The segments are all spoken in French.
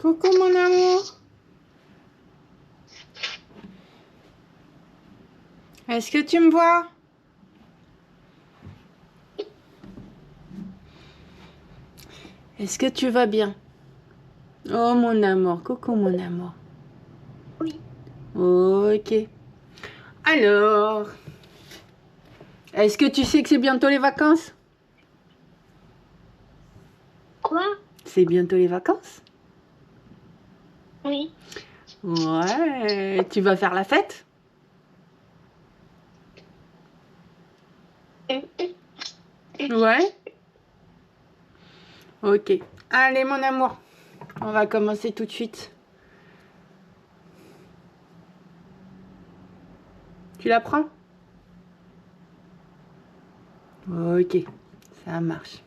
Coucou mon amour. Est-ce que tu me vois? Est-ce que tu vas bien? Oh mon amour, coucou mon amour. Oui. Ok. Alors, est-ce que tu sais que c'est bientôt les vacances? Quoi? C'est bientôt les vacances? Oui. Ouais. Tu vas faire la fête? Ouais. Ok. Allez mon amour, on va commencer tout de suite. Tu la prends? Ok, ça marche.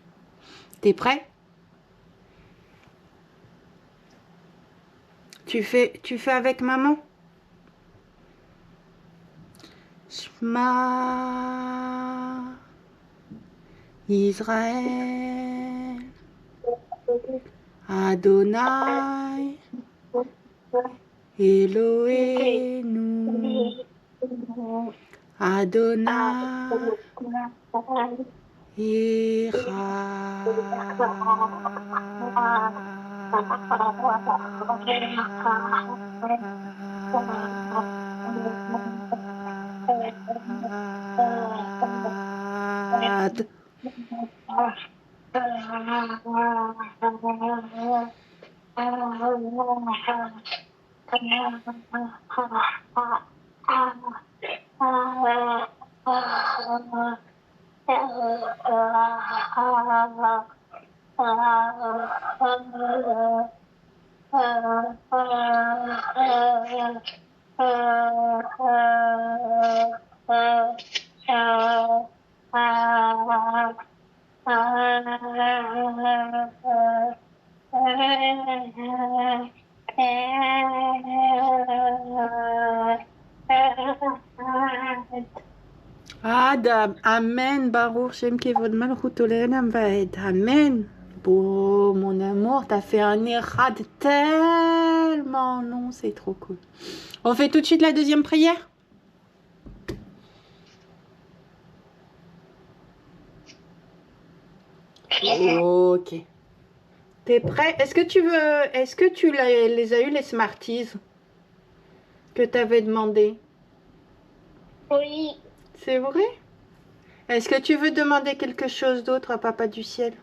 T'es prêt? Tu fais avec maman? Shema Israël Adonai Elohenu Adonai Echad. Adam, Amen, Baruch Shem Kevod Malchut Olam Vaed. Amen. Bon, mon amour, t'as fait un érad tellement long, c'est trop cool. On fait tout de suite la deuxième prière? Ok. T'es prêt? Est-ce que tu les as eu les Smarties que t'avais demandé? Oui. C'est vrai? Est-ce que tu veux demander quelque chose d'autre à Papa du Ciel?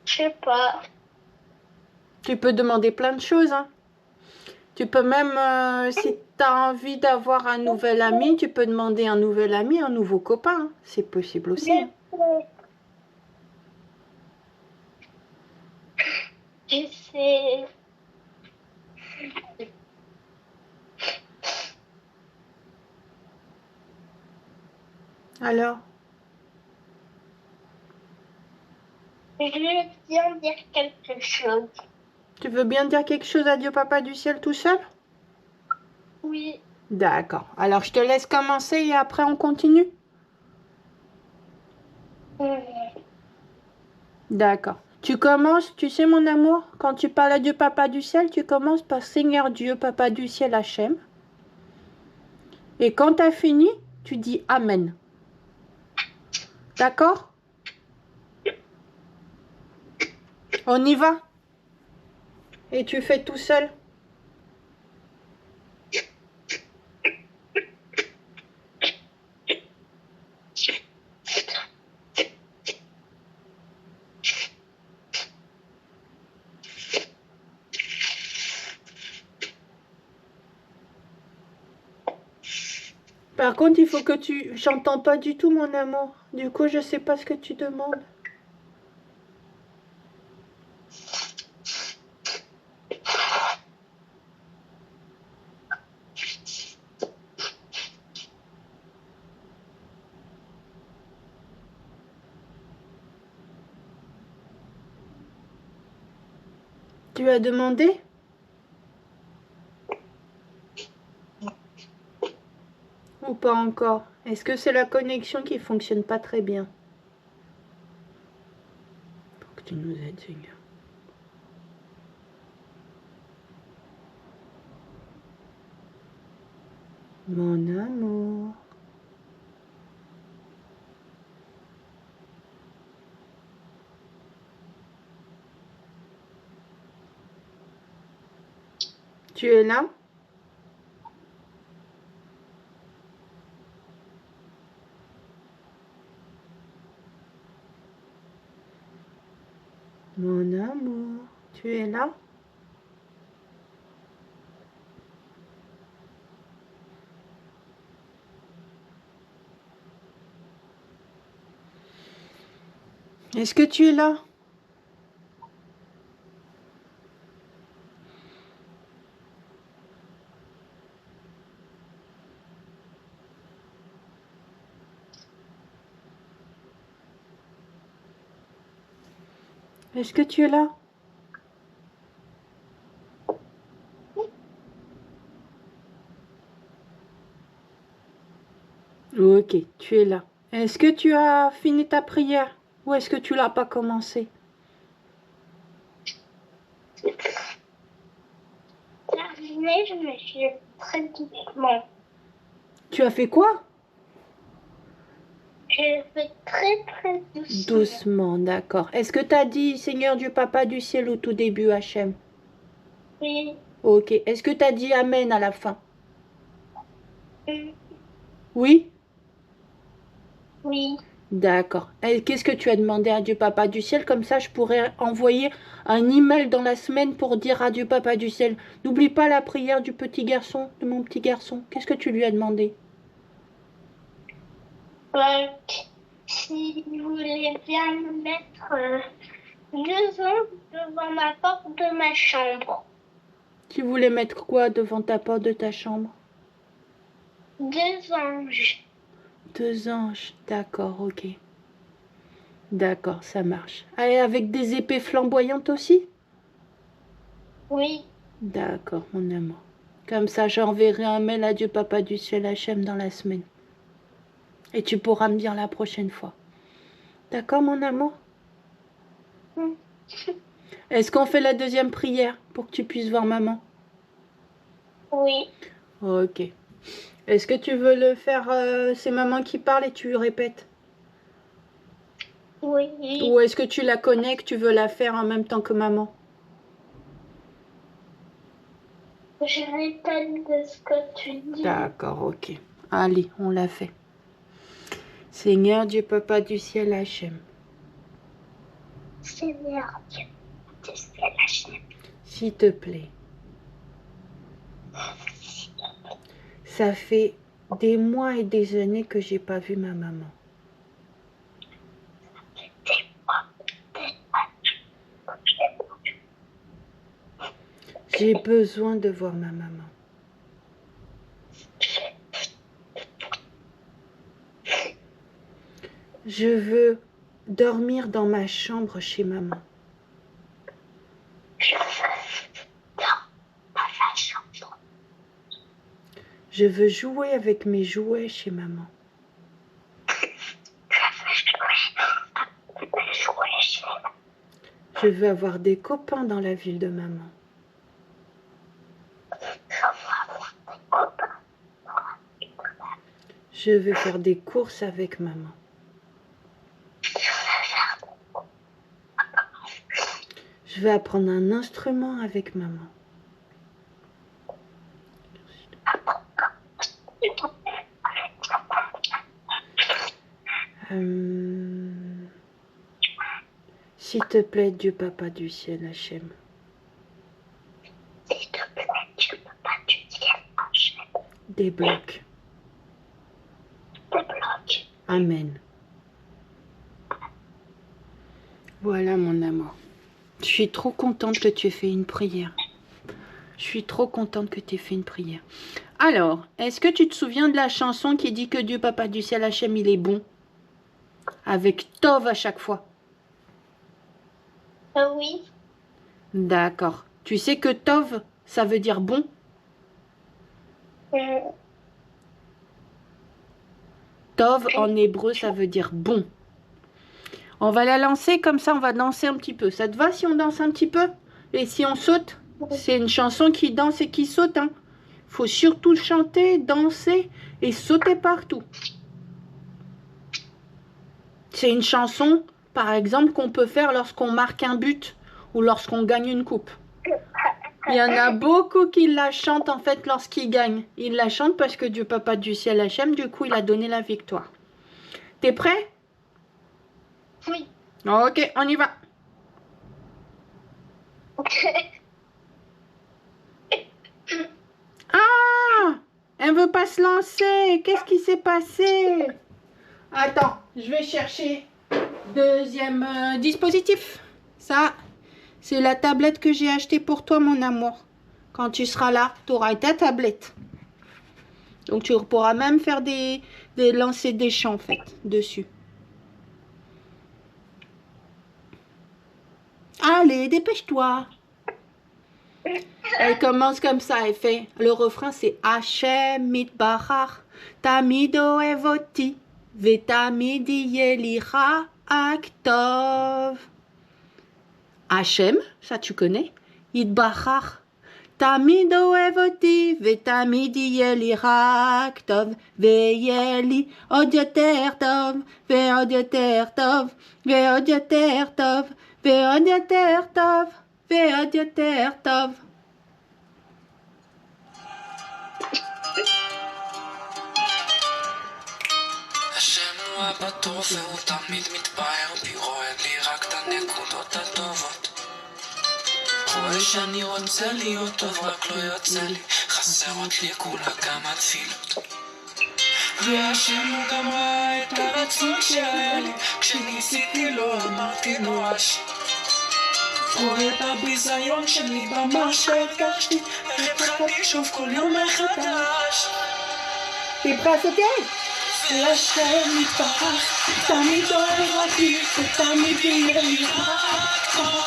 Je sais pas. Tu peux demander plein de choses, hein. Tu peux même, si tu as envie d'avoir un nouvel ami, tu peux demander un nouvel ami, un nouveau copain, hein. C'est possible aussi, hein. Je sais. Alors, Je veux bien dire quelque chose. tu veux bien dire quelque chose à Dieu Papa du Ciel tout seul? Oui. D'accord. Alors, je te laisse commencer et après on continue? D'accord. Tu commences, tu sais mon amour, quand tu parles à Dieu Papa du Ciel, tu commences par Seigneur Dieu Papa du Ciel Hachem. Et quand tu as fini, tu dis Amen. D'accord? On y va? Et tu fais tout seul? Par contre, il faut que tu... J'entends pas du tout, mon amour. Du coup, je sais pas ce que tu demandes. Tu as demandé? Ou pas encore? Est-ce que c'est la connexion qui fonctionne pas très bien? que tu nous aides, Seigneur. Mon amour. Tu es là? Mon amour, tu es là? Est-ce que tu es là? Est-ce que tu es là? Ok, tu es là. Est-ce que tu as fini ta prière ou est-ce que tu l'as pas commencé? Terminé, je me suis très doucement. Tu as fait quoi? Je fais très doucement. Doucement, d'accord. Est-ce que tu as dit Seigneur Dieu Papa du ciel au tout début, Hachem? Oui. Ok. Est-ce que tu as dit Amen à la fin? Mm. Oui? Oui. D'accord. Et qu'est-ce que tu as demandé à Dieu Papa du ciel? Comme ça, je pourrais envoyer un email dans la semaine pour dire à Dieu Papa du ciel, n'oublie pas la prière du petit garçon, de mon petit garçon. Qu'est-ce que tu lui as demandé? Si vous voulez bien me mettre 2 ans devant ma porte de ma chambre. Tu voulais mettre quoi devant ta porte de ta chambre? 2 anges. 2 anges. D'accord, ok. D'accord, ça marche. Allez, avec des épées flamboyantes aussi? Oui. D'accord, mon amour. Comme ça, j'enverrai un mail à Dieu Papa du ciel Hachem dans la semaine. Et tu pourras me dire la prochaine fois. D'accord, mon amour? Mm. Est-ce qu'on fait la deuxième prière pour que tu puisses voir maman? Oui. Ok. Est-ce que tu veux le faire, c'est maman qui parle et tu répètes? Oui. Ou est-ce que tu la connais, que tu veux la faire en même temps que maman? Je répète de ce que tu dis. D'accord, ok. Allez, on l'a fait. Seigneur Dieu Papa du ciel Hachem, Seigneur Dieu, tu sais la chaîne. s'il te plaît, ça fait des mois et des années que j'ai pas vu ma maman. J'ai besoin de voir ma maman. Je veux dormir dans ma chambre chez maman. Je veux jouer avec mes jouets chez maman. Je veux avoir des copains dans la ville de maman. Je veux faire des courses avec maman. Je veux apprendre un instrument avec maman. S'il te plaît, Dieu Papa du ciel, Hachem. S'il te plaît, Dieu Papa du ciel, Hachem. Débloque. Débloque. Amen. Voilà mon amour. Je suis trop contente que tu aies fait une prière. Je suis trop contente que tu aies fait une prière. Alors, est-ce que tu te souviens de la chanson qui dit que Dieu Papa du ciel Hachem, il est bon? Avec Tov à chaque fois. Oui. D'accord. Tu sais que Tov, ça veut dire bon? Tov en hébreu, ça veut dire bon. On va la lancer comme ça, on va danser un petit peu. Ça te va si on danse un petit peu? Et si on saute? C'est une chanson qui danse et qui saute. Hein. Faut surtout chanter, danser et sauter partout. C'est une chanson, par exemple, qu'on peut faire lorsqu'on marque un but ou lorsqu'on gagne une coupe. Il y en a beaucoup qui la chantent en fait lorsqu'ils gagnent. Ils la chantent parce que Dieu Papa du ciel Hachem, du coup, il a donné la victoire. T'es prêt? Oui. Ok, on y va. Ah! Elle veut pas se lancer. Qu'est-ce qui s'est passé? Attends, je vais chercher deuxième dispositif. Ça, c'est la tablette que j'ai achetée pour toi, mon amour. Quand tu seras là, tu auras ta tablette. Donc tu pourras même faire lancer des chants en fait dessus. Allez, dépêche-toi. Elle commence comme ça, elle fait. Le refrain c'est Hachem mitbarach tamido evoti vetamidi yelira aktov. Hachem, ça tu connais. Itbarach תמיד אוהב אותי, ותמיד יהיה לי רק טוב, ויהיה לי עוד יותר טוב, ועוד יותר טוב, ועוד יותר טוב, ועוד יותר טוב, ועוד יותר טוב. השם הוא הבטוח והוא תמיד מתפאר בי, רואה לי רק את הנקודות הטובות. רואה שאני רוצה להיות טוב, רק לא יוצא לי, חסרות לי כולה כמה תפילות. והשם הוא גם ראה את הרצון שהיה לי, כשניסיתי לו אמרתי נואש. רואה את הביזיון שלי במה שהרגשתי, איך התחלתי שוב כל יום מחדש. והשם מתברך, תמיד אוהב אותי, ותמיד יהיה לי רק טוב.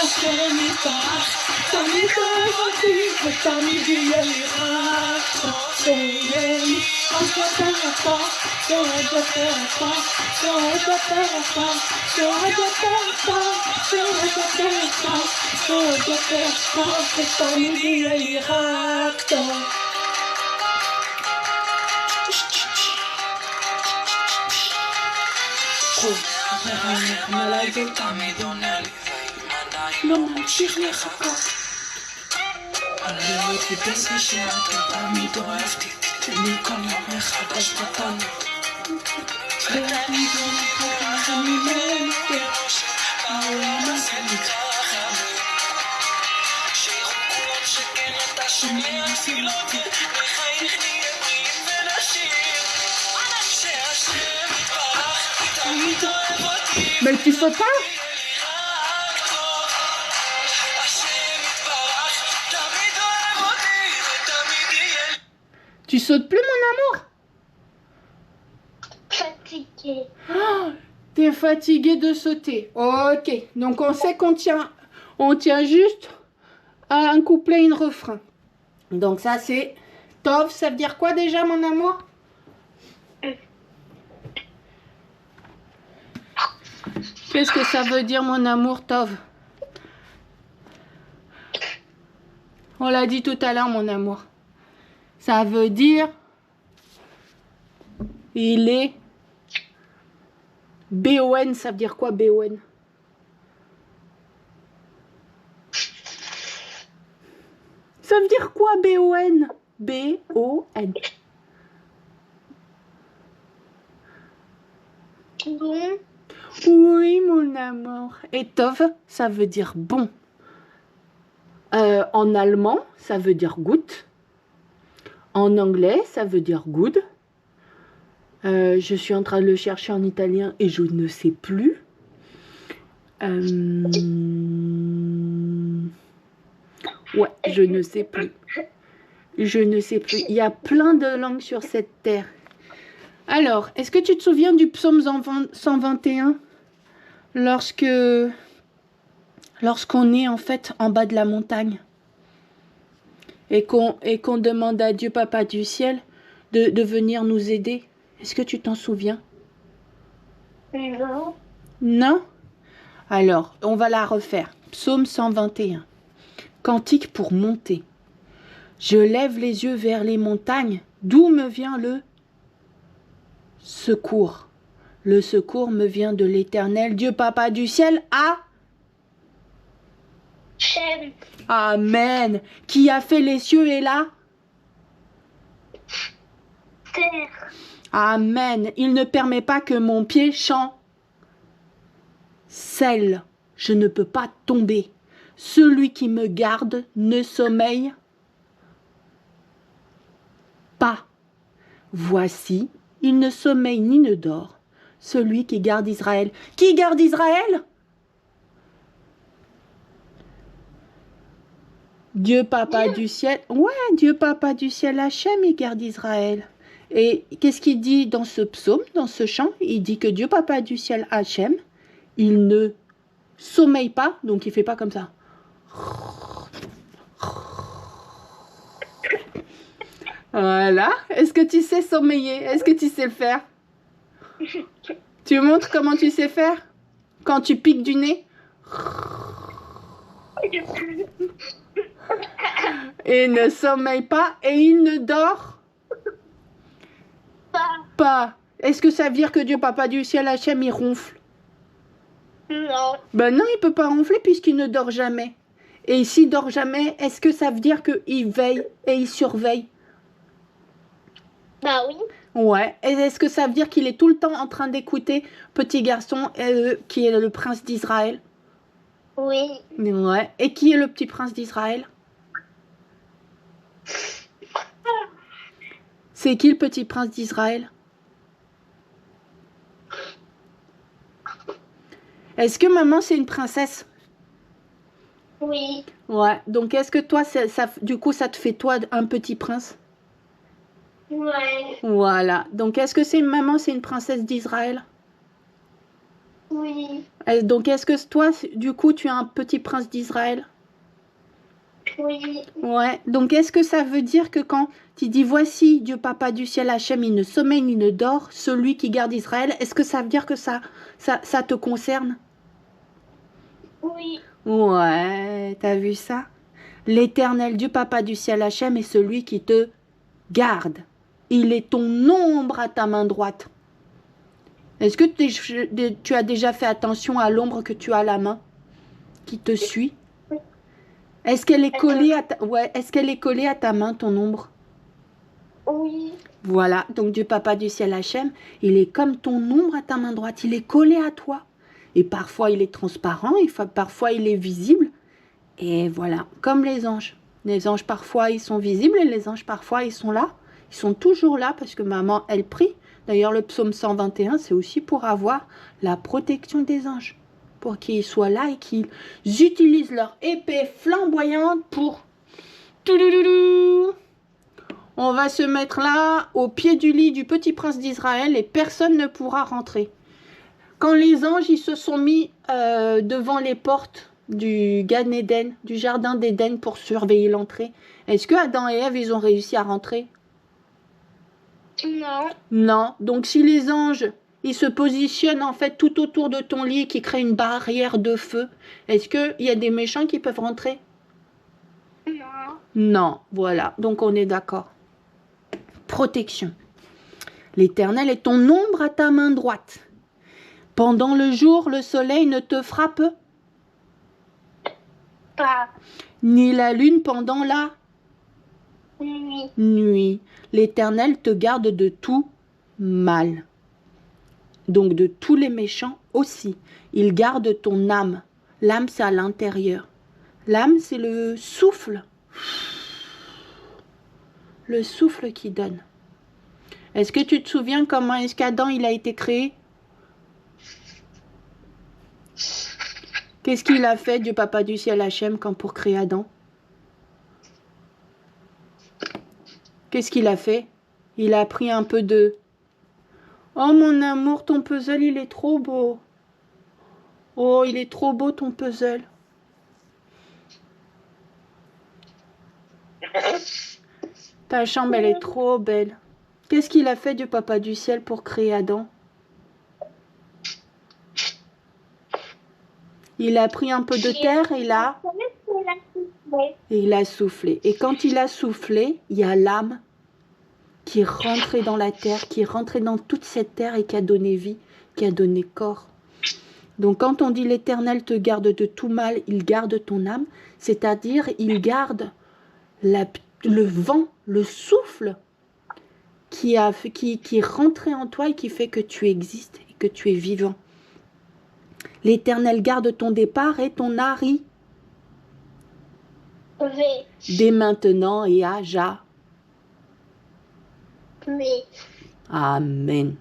השם יתברך, תמיד אוהב אותי, ותמיד יהיה לי רק טוב. ויהיה לי עוד יותר טוב, ועוד יותר טוב, ועוד יותר טוב, ועוד יותר טוב, ועוד יותר טוב, ועוד יותר טוב, ותמיד יהיה לי רק טוב. מרחם עליי ותמיד עונה לי, לא ממשיך לחכות. אני מתייחס שאתה תמיד אוהבתי, תתן לי כל יום מחדש מתנות. ותמיד עונה ככה ממנו בראש, העולם הזה נקרא חבר. שיראו כולם שכן אתה שומע תפילות, וחייך נהיה בריאים ונשיר. שהשם יתברך, תמיד אוהב אותי. Mais tu sautes pas? Tu sautes plus, mon amour? Fatiguée. Oh, t'es fatiguée de sauter. Ok, donc on sait qu'on tient juste à un couplet et un refrain. Donc ça c'est Tov, ça veut dire quoi déjà, mon amour? Qu'est-ce que ça veut dire, mon amour, Tov? On l'a dit tout à l'heure, mon amour. Ça veut dire il est B-O-N, ça veut dire quoi B-O-N? Ça veut dire quoi B-O-N? B-O-N. Bon. Oui, mon amour. Et Tov, ça veut dire bon. En allemand, ça veut dire gut. En anglais, ça veut dire good. Je suis en train de le chercher en italien et je ne sais plus. Ouais, je ne sais plus. Je ne sais plus. Il y a plein de langues sur cette terre. Alors, est-ce que tu te souviens du psaume 121 lorsqu'on est en fait en bas de la montagne et qu'on demande à Dieu Papa du ciel de venir nous aider? Est-ce que tu t'en souviens? Non. Non? Alors, on va la refaire. Psaume 121. Cantique pour monter. Je lève les yeux vers les montagnes. D'où me vient le secours? Le secours me vient de l'Éternel, Dieu Papa du ciel. J'aime. Amen. Qui a fait les cieux et la Terre. Amen. Il ne permet pas que mon pied chancelle. Je ne peux pas tomber. Celui qui me garde ne sommeille pas. Voici, il ne sommeille ni ne dort. Celui qui garde Israël. Qui garde Israël? Dieu Papa du ciel. Ouais, Dieu Papa du ciel, Hachem, il garde Israël. Et qu'est-ce qu'il dit dans ce psaume, dans ce chant? Il dit que Dieu Papa du ciel, Hachem, il ne sommeille pas, donc il fait pas comme ça. Voilà. Est-ce que tu sais sommeiller? Est-ce que tu sais le faire? Tu montres comment tu sais faire? Quand tu piques du nez? Il ne sommeille pas et il ne dort pas. Est-ce que ça veut dire que Dieu Papa du ciel, Hachem, il ronfle? Non. Ben non, il peut pas ronfler puisqu'il ne dort jamais. Et s'il dort jamais, est-ce que ça veut dire qu'il veille et il surveille? Bah oui. Ouais. Et est-ce que ça veut dire qu'il est tout le temps en train d'écouter petit garçon qui est le prince d'Israël? Oui. Ouais. Et qui est le petit prince d'Israël? C'est qui le petit prince d'Israël? Est-ce que maman c'est une princesse? Oui. Ouais. Donc est-ce que toi, du coup, ça te fait toi un petit prince? Ouais. Voilà. Donc est-ce que maman c'est une princesse d'Israël? Oui. Donc est-ce que toi, du coup, tu es un petit prince d'Israël? Oui. Ouais. Donc est-ce que ça veut dire que quand tu dis voici Dieu Papa du ciel, Hachem, il ne sommeille ni ne dort, celui qui garde Israël, est-ce que ça veut dire que ça te concerne? Oui. Ouais, t'as vu ça? L'Éternel Dieu Papa du ciel, Hachem, est celui qui te garde. Il est ton ombre à ta main droite. Est-ce que tu as déjà fait attention à l'ombre que tu as à la main qui te suit? Est-ce qu'elle est collée à est-ce qu'elle est collée à ta main, ton ombre? Oui. Voilà, donc Dieu Papa du ciel Hachem, il est comme ton ombre à ta main droite, il est collé à toi. Et parfois il est transparent, et parfois il est visible. Et voilà, comme les anges. Les anges parfois ils sont visibles et les anges parfois ils sont là. Ils sont toujours là parce que maman elle prie. D'ailleurs le psaume 121 c'est aussi pour avoir la protection des anges. Pour qu'ils soient là et qu'ils utilisent leur épée flamboyante pour... Toulouloulou. On va se mettre là, au pied du lit du petit prince d'Israël et personne ne pourra rentrer. Quand les anges ils se sont mis devant les portes du Gan Eden, du jardin d'Éden pour surveiller l'entrée, est-ce que Adam et Ève ils ont réussi à rentrer? Non. Non. Donc si les anges ils se positionnent en fait tout autour de ton lit qui crée une barrière de feu, est-ce qu'il y a des méchants qui peuvent rentrer? Non. Non. Voilà. Donc on est d'accord. Protection. L'Éternel est ton ombre à ta main droite. Pendant le jour, le soleil ne te frappe Pas. ni la lune pendant la Nuit. nuit. L'Éternel te garde de tout mal. Donc de tous les méchants aussi. Il garde ton âme. L'âme, c'est à l'intérieur. L'âme, c'est le souffle. Le souffle qui donne. Est-ce que tu te souviens comment est-ce qu'Adam il a été créé? Qu'est-ce qu'il a fait, Dieu Papa du ciel Hachem, quand pour créer Adam? Qu'est-ce qu'il a fait? Il a pris un peu de... Oh mon amour, ton puzzle, il est trop beau. Oh, il est trop beau ton puzzle. Ta chambre, elle est trop belle. Qu'est-ce qu'il a fait, Dieu Papa du ciel, pour créer Adam? Il a pris un peu de terre et il a soufflé. Et quand il a soufflé, il y a l'âme qui est rentrée dans la terre, qui est rentrée dans toute cette terre et qui a donné vie, qui a donné corps. Donc quand on dit l'Éternel te garde de tout mal, il garde ton âme, c'est-à-dire il garde le vent, le souffle qui est rentré en toi et qui fait que tu existes et que tu es vivant. L'Éternel garde ton départ et ton arrivée. Dès maintenant et à jamais. Amen.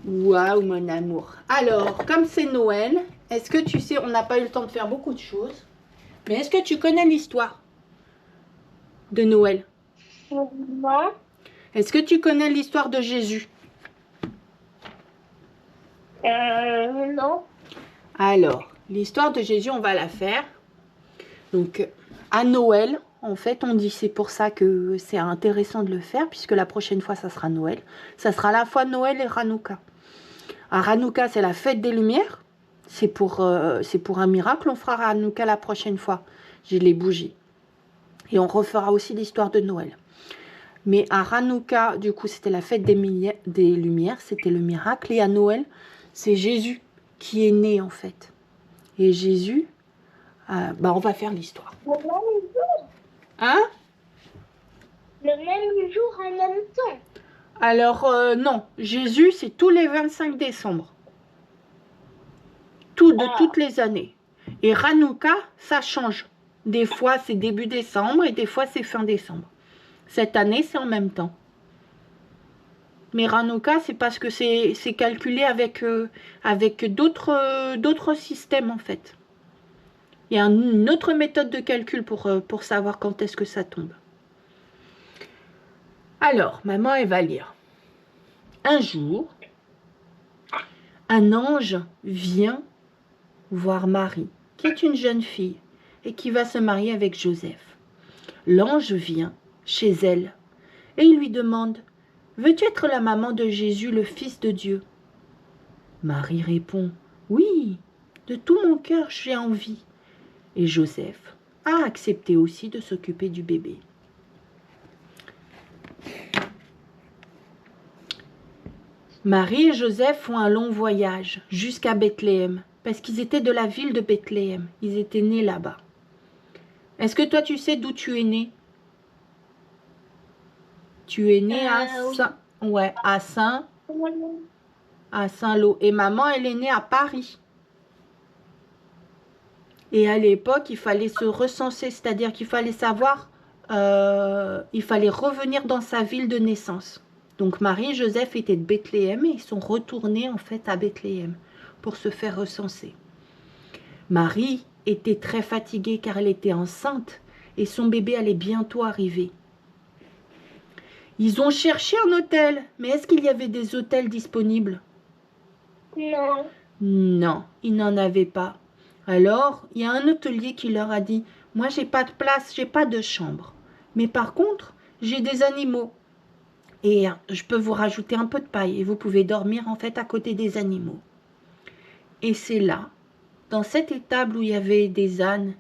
Waouh, mon amour. Alors, comme c'est Noël, est-ce que tu sais, on n'a pas eu le temps de faire beaucoup de choses, mais est-ce que tu connais l'histoire de Noël? Non. Est-ce que tu connais l'histoire de Jésus? Non. Alors, l'histoire de Jésus, on va la faire. Donc, à Noël, en fait, on dit, c'est pour ça que c'est intéressant de le faire, puisque la prochaine fois, ça sera Noël. Ça sera à la fois Noël et Hanouka. À Hanouka, c'est la fête des Lumières. C'est pour un miracle. On fera Hanouka la prochaine fois. J'ai les bougies. Et on refera aussi l'histoire de Noël. Mais à Hanouka, du coup, c'était la fête des Lumières. C'était le miracle. Et à Noël, c'est Jésus qui est né, en fait. Et Jésus, on va faire l'histoire. Le même jour. Hein? Le même jour en même temps. Alors, non. Jésus, c'est tous les 25 décembre. Toutes les années. Et Hanouka, ça change. Des fois, c'est début décembre et des fois, c'est fin décembre. Cette année, c'est en même temps. Mais Hanouka, c'est parce que c'est calculé avec d'autres systèmes, en fait. Il y a une autre méthode de calcul pour savoir quand est-ce que ça tombe. Alors, maman, elle va lire. Un jour, un ange vient voir Marie, qui est une jeune fille, et qui va se marier avec Joseph. L'ange vient chez elle, et il lui demande « Veux-tu être la maman de Jésus, le Fils de Dieu ?» Marie répond « Oui, de tout mon cœur j'ai envie. » Et Joseph a accepté aussi de s'occuper du bébé. Marie et Joseph font un long voyage jusqu'à Bethléem, parce qu'ils étaient de la ville de Bethléem. Ils étaient nés là-bas. Est-ce que toi, tu sais d'où tu es né? Tu es né à Saint-Lô. Et maman, elle est née à Paris. Et à l'époque, il fallait se recenser, c'est-à-dire qu'il fallait savoir, il fallait revenir dans sa ville de naissance. Donc Marie et Joseph étaient de Bethléem et ils sont retournés en fait à Bethléem pour se faire recenser. Marie était très fatiguée car elle était enceinte et son bébé allait bientôt arriver. Ils ont cherché un hôtel, mais est-ce qu'il y avait des hôtels disponibles? Non. Non, il n'en avait pas. Alors, il y a un hôtelier qui leur a dit « Moi, j'ai pas de place, j'ai pas de chambre. Mais par contre, j'ai des animaux. Et je peux vous rajouter un peu de paille et vous pouvez dormir en fait à côté des animaux. » Et c'est là, dans cette étable où il y avait des ânes,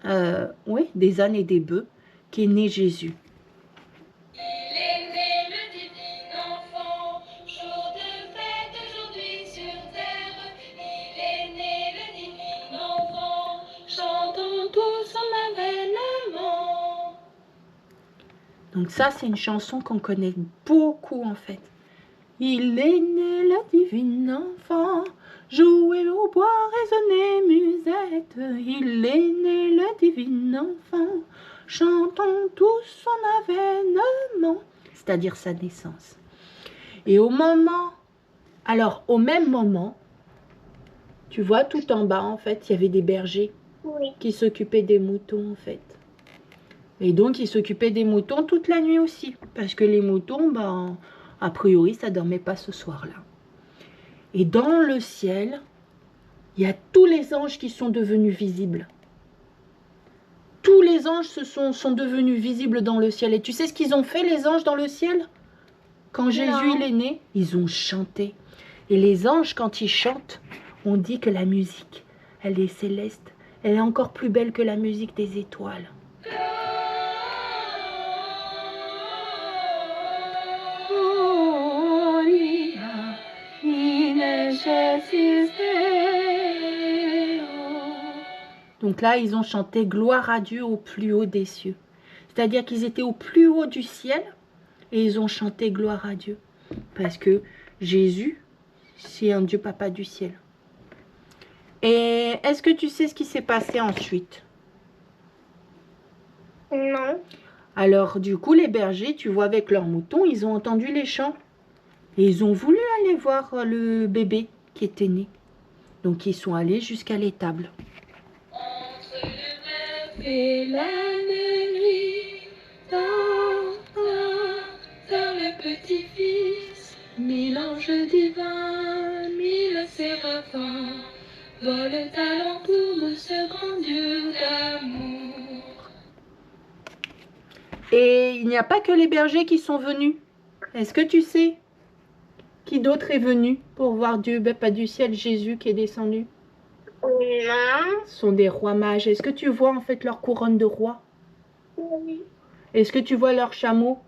des ânes et des bœufs, qu'est né Jésus. Donc ça, c'est une chanson qu'on connaît beaucoup en fait. Il est né le divin enfant, jouez au bois, résonnez musette. Il est né le divin enfant, chantons tous son avènement, c'est-à-dire sa naissance. Et au même moment, tu vois tout en bas en fait, il y avait des bergers qui s'occupaient des moutons en fait. Et donc, ils s'occupaient des moutons toute la nuit aussi. Parce que les moutons, a priori, ça ne dormait pas ce soir-là. Et dans le ciel, il y a tous les anges qui sont devenus visibles. Tous les anges sont devenus visibles dans le ciel. Et tu sais ce qu'ils ont fait, les anges, dans le ciel? Quand Jésus il est né, ils ont chanté. Et les anges, quand ils chantent, on dit que la musique, Elle est céleste. Elle est encore plus belle que la musique des étoiles. Donc là, ils ont chanté gloire à Dieu au plus haut des cieux. C'est-à-dire qu'ils étaient au plus haut du ciel et ils ont chanté gloire à Dieu. Parce que Jésus, c'est un Dieu papa du ciel. Et est-ce que tu sais ce qui s'est passé ensuite? Non. Alors, du coup, les bergers, tu vois, avec leurs moutons, ils ont entendu les chants. Et ils ont voulu aller voir le bébé qui était né. Donc, ils sont allés jusqu'à l'étable. Entre le verbe et la nuit, dans le petit-fils, 1000 anges divins, 1000 séraphins, volent alentour de ce grand Dieu d'amour. Et il n'y a pas que les bergers qui sont venus. Est-ce que tu sais qui d'autre est venu pour voir Dieu, pas du ciel, Jésus qui est descendu? Non. Ce sont des rois mages. Est-ce que tu vois en fait leur couronne de roi? Oui. Est-ce que tu vois leurs chameaux?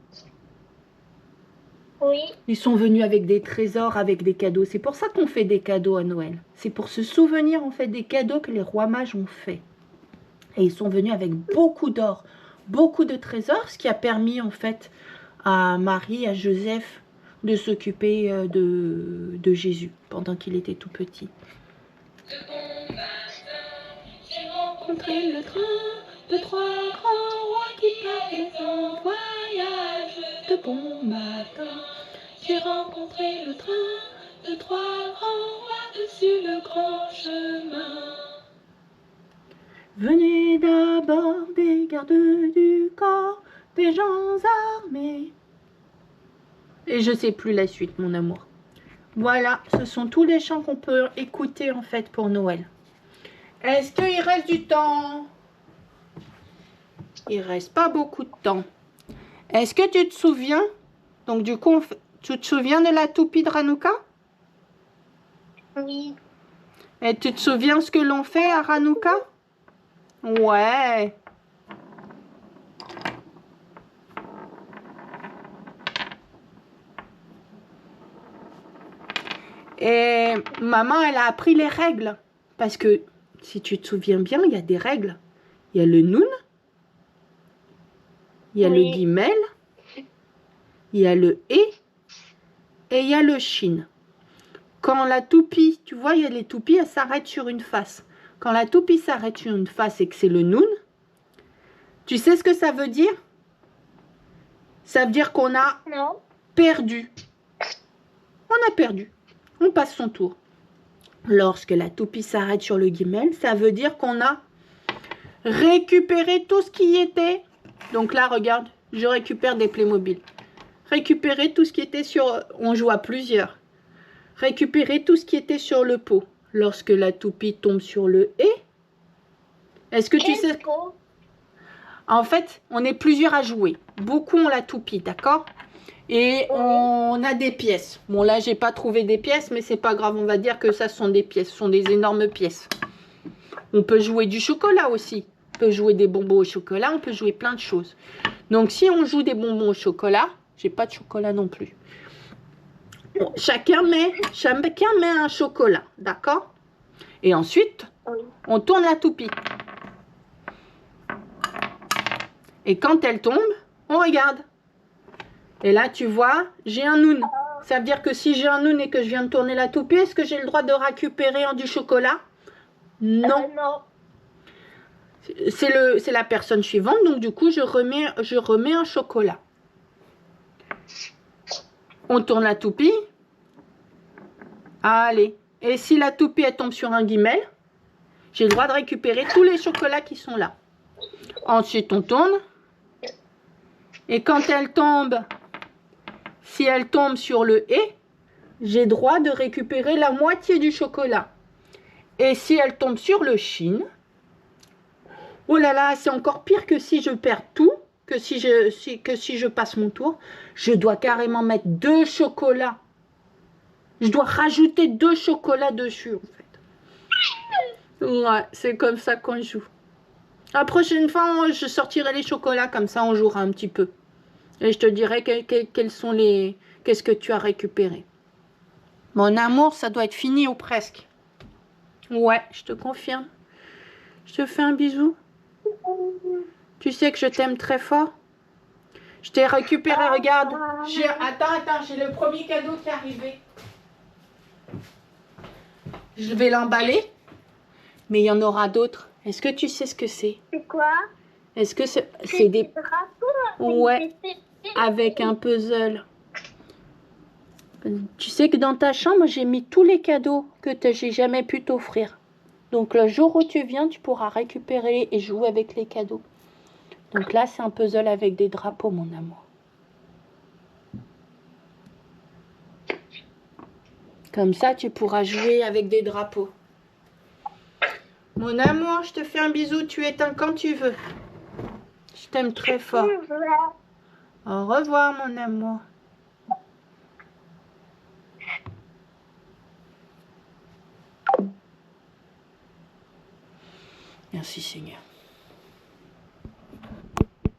Oui. Ils sont venus avec des trésors, avec des cadeaux. C'est pour ça qu'on fait des cadeaux à Noël. C'est pour se souvenir en fait des cadeaux que les rois mages ont fait. Et ils sont venus avec beaucoup d'or, beaucoup de trésors, ce qui a permis en fait à Marie, à Joseph, de s'occuper de Jésus pendant qu'il était tout petit. De bon matin, j'ai rencontré le train de 3 grands rois qui partaient en voyage. De bon matin, j'ai rencontré le train de 3 grands rois dessus le grand chemin. Venez d'abord des gardes du corps, des gens armés. Et je sais plus la suite, mon amour. Voilà, ce sont tous les chants qu'on peut écouter en fait pour Noël. Est-ce qu'il reste du temps? Il reste pas beaucoup de temps. Est-ce que tu te souviens? Donc du coup, tu te souviens de la toupie de Hanouka? Oui. Et tu te souviens ce que l'on fait à Hanouka? Ouais. Et maman, elle a appris les règles. Parce que, si tu te souviens bien, il y a des règles. Il y a le noun, il y a Oui. le guimel, il y a le et il y a le shin. Quand la toupie, tu vois, il y a les toupies, elles s'arrêtent sur une face. Quand la toupie s'arrête sur une face et que c'est le noun, tu sais ce que ça veut dire? Ça veut dire qu'on a Non. perdu. On a perdu. On passe son tour. Lorsque la toupie s'arrête sur le guimel, ça veut dire qu'on a récupéré tout ce qui était. Donc là, regarde, je récupère des Playmobil. Récupérer tout ce qui était sur... On joue à plusieurs. Récupérer tout ce qui était sur le pot. Lorsque la toupie tombe sur le et. Est-ce que tu sais... En fait, on est plusieurs à jouer. Beaucoup ont la toupie, d'accord? Et on a des pièces. Bon, là, j'ai pas trouvé des pièces, mais c'est pas grave. On va dire que ça sont des pièces. Ce sont des énormes pièces. On peut jouer du chocolat aussi. On peut jouer des bonbons au chocolat. On peut jouer plein de choses. Donc, si on joue des bonbons au chocolat, j'ai pas de chocolat non plus. Bon, chacun met un chocolat, d'accord? Et ensuite, on tourne la toupie. Et quand elle tombe, on regarde. Et là, tu vois, j'ai un noun. Ça veut dire que si j'ai un noun et que je viens de tourner la toupie, est-ce que j'ai le droit de récupérer du chocolat? Non. Non. C'est la personne suivante, donc du coup, je remets un chocolat. On tourne la toupie. Allez. Et si la toupie, elle tombe sur un guimel, j'ai le droit de récupérer tous les chocolats qui sont là. Ensuite, on tourne. Et quand elle tombe, si elle tombe sur le et, j'ai droit de récupérer la moitié du chocolat. Et si elle tombe sur le shin, oh là là, c'est encore pire que si je perds tout, que si je passe mon tour. Je dois carrément mettre 2 chocolats. Je dois rajouter 2 chocolats dessus, en fait. Ouais, c'est comme ça qu'on joue. La prochaine fois, je sortirai les chocolats, comme ça on jouera un petit peu. Et je te dirai quels sont les... Qu'est-ce que tu as récupéré. Mon amour, ça doit être fini ou presque. Ouais, je te confirme. Je te fais un bisou. Tu sais que je t'aime très fort. Je t'ai récupéré, regarde. Attends, j'ai le premier cadeau qui est arrivé. Je vais l'emballer, mais il y en aura d'autres. Est-ce que tu sais ce que c'est? C'est quoi? Est-ce que c'est C'est des... des drapeaux Ouais, avec des... avec un puzzle. Tu sais que dans ta chambre, j'ai mis tous les cadeaux que j'ai jamais pu t'offrir. Donc le jour où tu viens, tu pourras récupérer et jouer avec les cadeaux. Donc là, c'est un puzzle avec des drapeaux, mon amour. Comme ça, tu pourras jouer avec des drapeaux. Mon amour, je te fais un bisou. Tu éteins quand tu veux. Je t'aime très fort. Au revoir, mon amour. Merci, Seigneur.